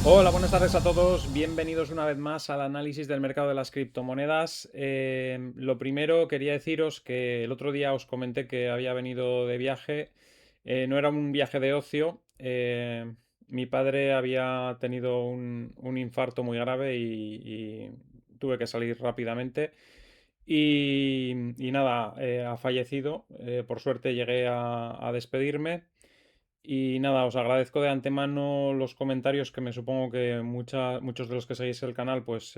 Hola, buenas tardes a todos. Bienvenidos una vez más al análisis del mercado de las criptomonedas. Lo primero, quería deciros que el otro día os comenté que había venido de viaje. No era un viaje de ocio. Mi padre había tenido un infarto muy grave y tuve que salir rápidamente. Y nada, ha fallecido. Por suerte llegué a despedirme. Y nada, os agradezco de antemano los comentarios que me supongo que muchos de los que seguís el canal, pues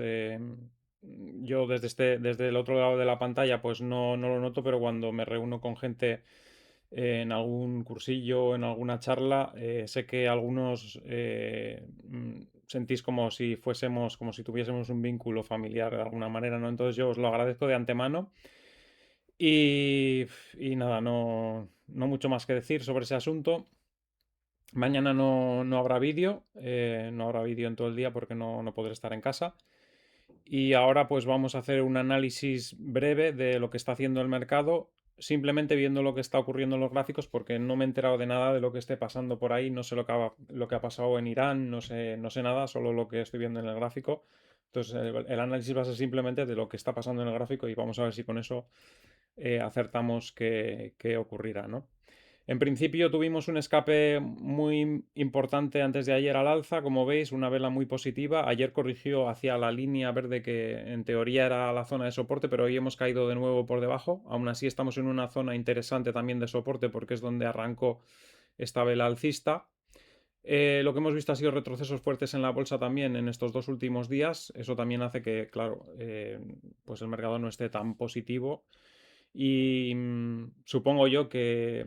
yo desde el otro lado de la pantalla pues no lo noto, pero cuando me reúno con gente en algún cursillo, en alguna charla, sé que algunos sentís como si fuésemos, como si tuviésemos un vínculo familiar de alguna manera, ¿no? Entonces yo os lo agradezco de antemano. Y, y nada, no mucho más que decir sobre ese asunto. Mañana no habrá vídeo, no habrá vídeo en todo el día porque no podré estar en casa. Y ahora pues vamos a hacer un análisis breve de lo que está haciendo el mercado, simplemente viendo lo que está ocurriendo en los gráficos porque no me he enterado de nada de lo que esté pasando por ahí, no sé lo que ha pasado en Irán, no sé nada, solo lo que estoy viendo en el gráfico. Entonces el análisis va a ser simplemente de lo que está pasando en el gráfico y vamos a ver si con eso acertamos qué ocurrirá, ¿no? En principio tuvimos un escape muy importante antes de ayer al alza, como veis, una vela muy positiva. Ayer corrigió hacia la línea verde que en teoría era la zona de soporte, pero hoy hemos caído de nuevo por debajo. Aún así estamos en una zona interesante también de soporte porque es donde arrancó esta vela alcista. Lo que hemos visto ha sido retrocesos fuertes en la bolsa también en estos dos últimos días. Eso también hace que, claro, pues el mercado no esté tan positivo. Y supongo yo que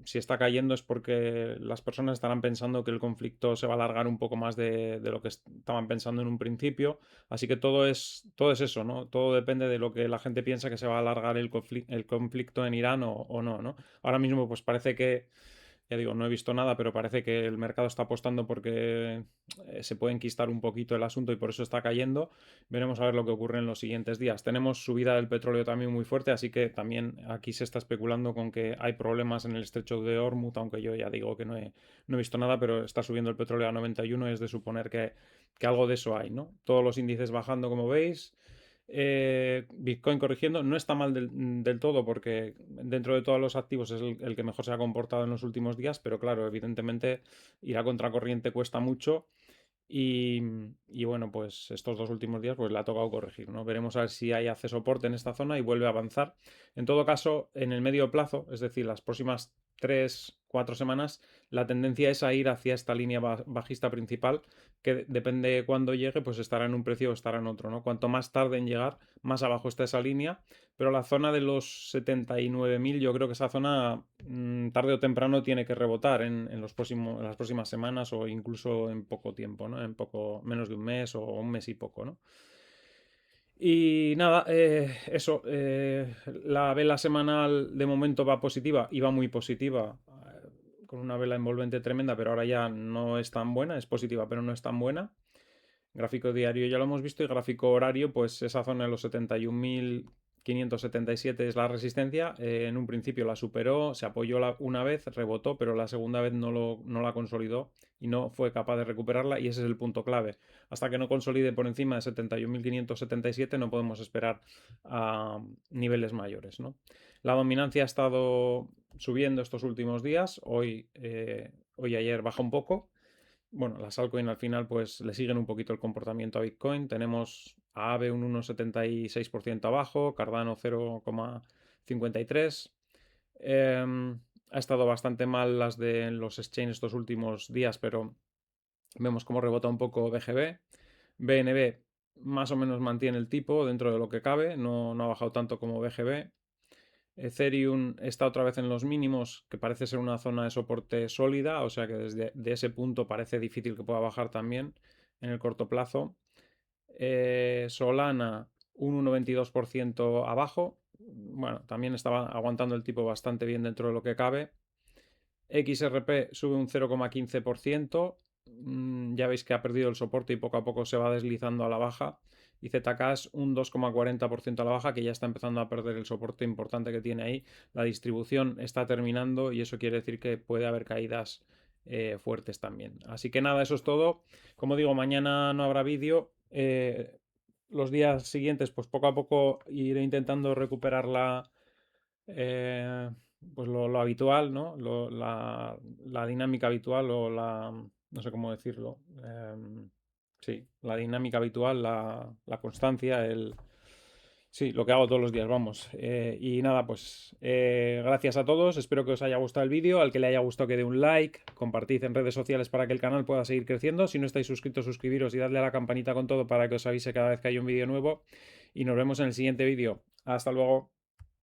si está cayendo es porque las personas estarán pensando que el conflicto se va a alargar un poco más de lo que estaban pensando en un principio. Así que todo es eso, ¿no? Todo depende de lo que la gente piensa que se va a alargar el conflicto en Irán o no, ¿no? Ahora mismo pues parece que ya digo, no he visto nada, pero parece que el mercado está apostando porque se puede enquistar un poquito el asunto y por eso está cayendo. Veremos a ver lo que ocurre en los siguientes días. Tenemos subida del petróleo también muy fuerte, así que también aquí se está especulando con que hay problemas en el estrecho de Hormuz, aunque yo ya digo que no he visto nada, pero está subiendo el petróleo a 91, es de suponer que algo de eso hay, ¿no? Todos los índices bajando, como veis. Bitcoin corrigiendo no está mal del todo porque dentro de todos los activos es el que mejor se ha comportado en los últimos días, pero claro, evidentemente ir a contracorriente cuesta mucho y, y bueno, pues estos dos últimos días pues le ha tocado corregir, ¿no? Veremos a ver si hay hace soporte en esta zona y vuelve a avanzar. En todo caso, en el medio plazo, es decir, las próximas 3 4 semanas, la tendencia es a ir hacia esta línea bajista principal que depende de cuándo llegue, pues estará en un precio o estará en otro, ¿no? Cuanto más tarde en llegar, más abajo está esa línea, pero la zona de los 79.000, yo creo que esa zona tarde o temprano tiene que rebotar en las próximas semanas o incluso en poco tiempo, ¿no? En poco menos de un mes o un mes y poco, ¿no? Y nada, eso, la vela semanal de momento va positiva y va muy positiva, con una vela envolvente tremenda, pero ahora ya no es tan buena, es positiva, pero no es tan buena. Gráfico diario ya lo hemos visto y gráfico horario, pues esa zona de los 71.577 es la resistencia. En un principio la superó, se apoyó una vez, rebotó, pero la segunda vez no la consolidó y no fue capaz de recuperarla y ese es el punto clave. Hasta que no consolide por encima de 71.577 no podemos esperar a niveles mayores, ¿no? La dominancia ha estado subiendo estos últimos días, hoy y ayer baja un poco. Bueno, las altcoins al final pues le siguen un poquito el comportamiento a Bitcoin. Tenemos a AVE un 1,76% abajo, Cardano 0,53%. Ha estado bastante mal las de los exchanges estos últimos días, pero vemos cómo rebota un poco BGB. BNB más o menos mantiene el tipo dentro de lo que cabe, no ha bajado tanto como BGB. Ethereum está otra vez en los mínimos, que parece ser una zona de soporte sólida, o sea que desde ese punto parece difícil que pueda bajar también en el corto plazo. Solana un 1,22% abajo, bueno, también estaba aguantando el tipo bastante bien dentro de lo que cabe. XRP sube un 0,15%, ya veis que ha perdido el soporte y poco a poco se va deslizando a la baja. Y Zcash un 2,40% a la baja, que ya está empezando a perder el soporte importante que tiene ahí. La distribución está terminando y eso quiere decir que puede haber caídas fuertes también. Así que nada, eso es todo. Como digo, mañana no habrá vídeo. Los días siguientes, pues poco a poco iré intentando recuperar eh, pues lo habitual, ¿no? La dinámica habitual o no sé cómo decirlo. Sí, la dinámica habitual, la constancia, sí, lo que hago todos los días, vamos. Y nada, pues gracias a todos. Espero que os haya gustado el vídeo. Al que le haya gustado, que dé un like. Compartid en redes sociales para que el canal pueda seguir creciendo. Si no estáis suscritos, suscribiros y darle a la campanita con todo para que os avise cada vez que hay un vídeo nuevo. Y nos vemos en el siguiente vídeo. Hasta luego.